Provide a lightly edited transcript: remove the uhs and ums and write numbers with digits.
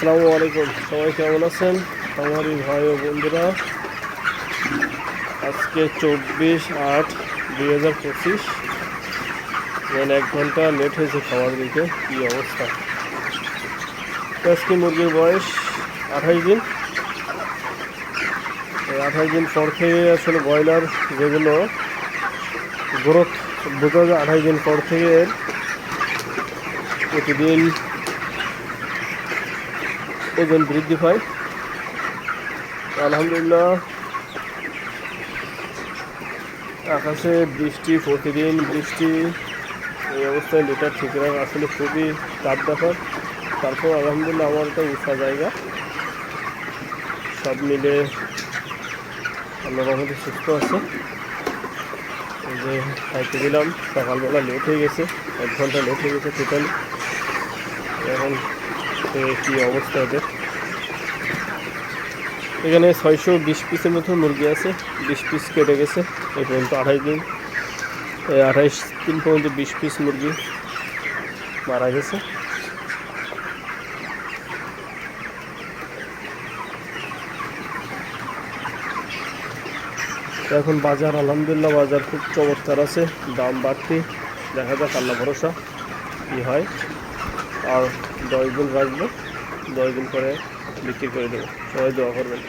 আসসালামু আলাইকুম, সবাই কেমন আছেন? আমারই ভাই ও বন্ধুরা, আজকে 24/8/2025, মানে 1 ঘন্টা লেট হয়েছে খাওয়ার দিকে। কী অবস্থা! আজকে মুরগির বয়স 28 দিন। এই 28 দিন পর থেকে আসলে ব্রয়লার যেগুলো গ্রোথ বোঝা যায়, 28 দিন পর থেকে প্রতিদিন ওজন বৃদ্ধি পায়। আলহামদুলিল্লাহ, আকাশে বৃষ্টি, প্রতিদিন বৃষ্টি, এই অবস্থায় লিটার ঠিক রাখা আসলে খুবই চাপ ব্যাপার। তারপর আলহামদুলিল্লাহ আমার একটা উঁচা জায়গা, সব মিলে আল্লাহর রহমতে সুস্থ আছে। এই যে খাইতে দিলাম, সকালবেলা লেট হয়ে গেছে, 1 ঘন্টা লেট হয়ে গেছে টোটালি। এখন কী অবস্থা এদের! এখানে 620 পিসের মতো মুরগি আছে, 20 পিস কেটে গেছে এই পর্যন্ত। 28 দিন, 28 দিন পর্যন্ত 20 পিস মুরগি মারা গেছে। এখন বাজার আলহামদুলিল্লাহ বাজার খুব চমৎকার আছে, দাম বাড়তি। দেখা যাক, আল্লাহ ভরসা কী হয়। আর 10 দিন রাখবো, 10 দিন পরে বিক্রি করে দেবো। সবাই দোয়া করবেন।